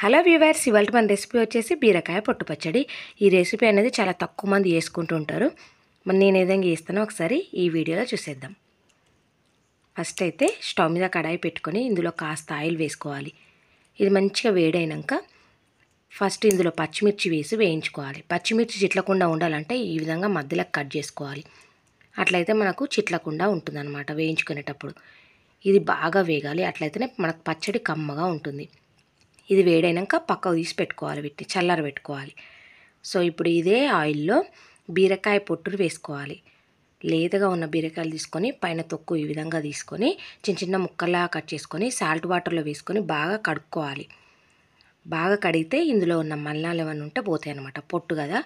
Hello viewers, ఇవాళ మన recipe వచ్చేసి బీరకాయ పొట్టు పచ్చడి. ఈ రెసిపీ అనేది చాలా తక్కువ మంది చేసుకుంటూ ఉంటారు. మరి నేను ఏ విధంగా చేస్తానో ఒకసారి ఈ వీడియోలో చూసేద్దాం. ఫస్ట్ అయితే స్టవ్ మీద కడాయి పెట్టుకొని ఇందులో కాస్త ఆయిల్ వేసుకోవాలి. ఇది మంచిగా వేడైనాక ఫస్ట్ ఇందులో పచ్చిమిర్చి వేసి వేయించుకోవాలి. పచ్చిమిర్చి చిట్లకుండా ఉండాలంటే ఈ విధంగా మధ్యలో కట్ చేసుకోవాలి. అట్లయితే మనకు చిట్లకుండా ఉంటుందన్నమాట వేయించుకునేటప్పుడు. ఇది బాగా వేగాలి, అట్లయితేనే మనకు పచ్చడి కమ్మగా ఉంటుంది. ఇది వేడైనాక పక్కకు తీసి పెట్టుకోవాలి, వీటిని చల్లార పెట్టుకోవాలి. సో ఇప్పుడు ఇదే ఆయిల్లో బీరకాయ పొట్టును వేసుకోవాలి. లేతగా ఉన్న బీరకాయలు తీసుకొని పైన తొక్కు ఈ విధంగా తీసుకొని చిన్న చిన్న ముక్కల్లా కట్ చేసుకొని సాల్ట్ వాటర్లో వేసుకొని బాగా కడుక్కోవాలి. బాగా కడిగితే ఇందులో ఉన్న మలినాలు ఏమైనా ఉంటే పోతాయి అన్నమాట. పొట్టు కదా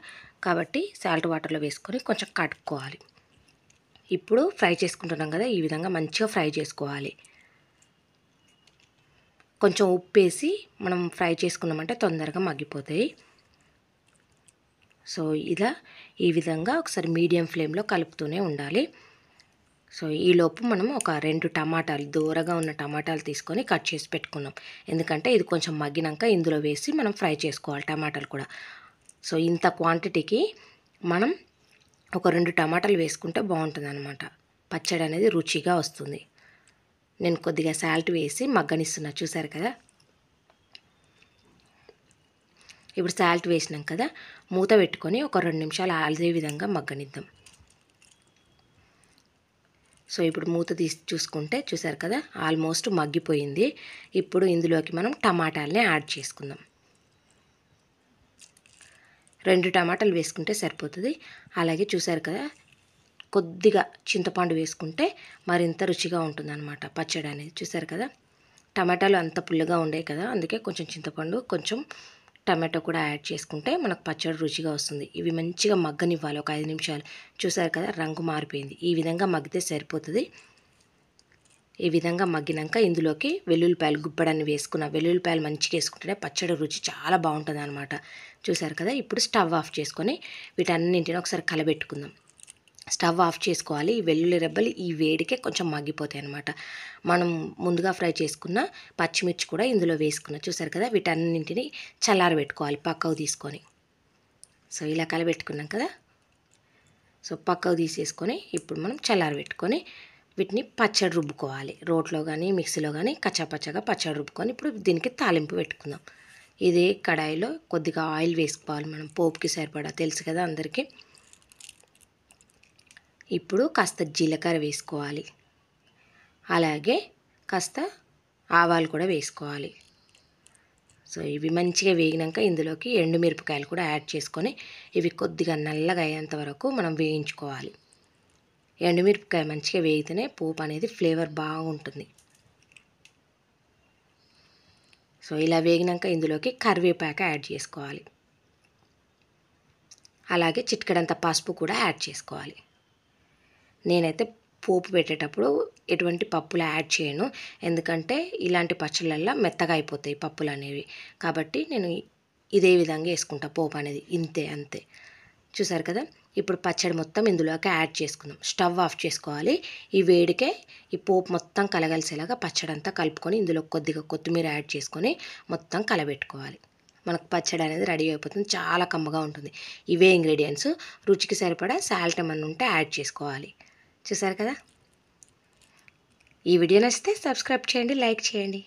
కాబట్టి సాల్ట్ వాటర్లో వేసుకొని కొంచెం కడుక్కోవాలి. ఇప్పుడు ఫ్రై చేసుకుంటున్నాం కదా, ఈ విధంగా మంచిగా ఫ్రై చేసుకోవాలి. కొంచెం ఉప్పు వేసి మనం ఫ్రై చేసుకున్నామంటే తొందరగా మగ్గిపోతాయి. సో ఇలా ఈ విధంగా ఒకసారి మీడియం ఫ్లేమ్లో కలుపుతూనే ఉండాలి. సో ఈలోపు మనం ఒక 2 టమాటాలు, దూరగా ఉన్న టమాటాలు తీసుకొని కట్ చేసి పెట్టుకున్నాం. ఎందుకంటే ఇది కొంచెం మగ్గినాక ఇందులో వేసి మనం ఫ్రై చేసుకోవాలి టమాటాలు కూడా. సో ఇంత క్వాంటిటీకి మనం ఒక 2 టమాటాలు వేసుకుంటే బాగుంటుంది అన్నమాట. పచ్చడి అనేది రుచిగా వస్తుంది. నేను కొద్దిగా సాల్ట్ వేసి మగ్గనిస్తున్నా, చూసారు కదా. ఇప్పుడు సాల్ట్ వేసినాం కదా, మూత పెట్టుకొని ఒక 2 నిమిషాలు అదే విధంగా మగ్గనిద్దాం. సో ఇప్పుడు మూత తీసి చూసుకుంటే చూసారు కదా, ఆల్మోస్ట్ మగ్గిపోయింది. ఇప్పుడు ఇందులోకి మనం టమాటాలని యాడ్ చేసుకుందాం. 2 టమాటాలు వేసుకుంటే సరిపోతుంది. అలాగే చూసారు కదా, కొద్దిగా చింతపండు వేసుకుంటే మరింత రుచిగా ఉంటుందన్నమాట పచ్చడి అనేది. చూసారు కదా, టమాటాలు అంత పుల్లగా ఉండే కదా, అందుకే కొంచెం చింతపండు కొంచెం టమాటో కూడా యాడ్ చేసుకుంటే మనకు పచ్చడి రుచిగా వస్తుంది. ఇవి మంచిగా మగ్గనివ్వాలి ఒక 5 నిమిషాలు. చూసారు కదా, రంగు మారిపోయింది. ఈ విధంగా మగ్గితే సరిపోతుంది. ఈ విధంగా మగ్గినాక ఇందులోకి వెల్లుల్లిపాయలు గుప్పడాన్ని వేసుకున్న వెల్లుల్లిపాయలు మంచిగా వేసుకుంటేనే పచ్చడి రుచి చాలా బాగుంటుంది అనమాట. చూసారు కదా, ఇప్పుడు స్టవ్ ఆఫ్ చేసుకొని వీటన్నింటిని ఒకసారి కలబెట్టుకుందాం. స్టవ్ ఆఫ్ చేసుకోవాలి. ఈ వెల్లుల్లి రెబ్బలు ఈ వేడికే కొంచెం మగ్గిపోతాయి అన్నమాట. మనం ముందుగా ఫ్రై చేసుకున్న పచ్చిమిర్చి కూడా ఇందులో వేసుకున్నాం. చూసారు కదా, వీటన్నింటిని చల్లారబెట్టుకోవాలి పక్కకు తీసుకొని. సో ఇలా కలబెట్టుకున్నాం కదా, సో పక్కకు తీసేసుకొని ఇప్పుడు మనం చల్లారబెట్టుకొని వీటిని పచ్చడి రుబ్బుకోవాలి. రోట్లో కానీ మిక్సీలో కానీ కచ్చాపచ్చగా పచ్చడి రుబ్బుకొని ఇప్పుడు దీనికి తాలింపు పెట్టుకుందాం. ఇదే కడాయిలో కొద్దిగా ఆయిల్ వేసుకోవాలి మనం, పోపుకి సరిపడా, తెలుసు కదా అందరికీ. ఇప్పుడు కాస్త జీలకర్ర వేసుకోవాలి, అలాగే కాస్త ఆవాలు కూడా వేసుకోవాలి. సో ఇవి మంచిగా వేగినాక ఇందులోకి ఎండుమిరపకాయలు కూడా యాడ్ చేసుకొని ఇవి కొద్దిగా నల్లగా అయ్యేంత వరకు మనం వేయించుకోవాలి. ఎండుమిరపకాయ మంచిగా వేగితేనే పోపు అనేది ఫ్లేవర్ బాగుంటుంది. సో ఇలా వేగినాక ఇందులోకి కరివేపాకు యాడ్ చేసుకోవాలి. అలాగే చిటికెడంత పసుపు కూడా యాడ్ చేసుకోవాలి. నేనైతే పోపు పెట్టేటప్పుడు ఎటువంటి పప్పులు యాడ్ చేయను, ఎందుకంటే ఇలాంటి పచ్చళ్ళల్లో మెత్తగా అయిపోతాయి పప్పులు అనేవి. కాబట్టి నేను ఇదే విధంగా వేసుకుంటా పోపు అనేది, అంతే. చూసారు కదా, ఇప్పుడు పచ్చడి మొత్తం ఇందులోకి యాడ్ చేసుకుందాం. స్టవ్ ఆఫ్ చేసుకోవాలి. ఈ వేడికే ఈ పోపు మొత్తం కలగలిసేలాగా పచ్చడి అంతా కలుపుకొని ఇందులో కొద్దిగా కొత్తిమీర యాడ్ చేసుకొని మొత్తం కలబెట్టుకోవాలి. మనకు పచ్చడి అనేది రెడీ అయిపోతుంది. చాలా కమ్మగా ఉంటుంది. ఇవే ఇంగ్రీడియంట్స్. రుచికి సరిపడా సాల్ట్ ఏమన్నా ఉంటే యాడ్ చేసుకోవాలి. చూసారు కదా, ఈ వీడియో నచ్చితే సబ్స్క్రైబ్ చేయండి, లైక్ చేయండి.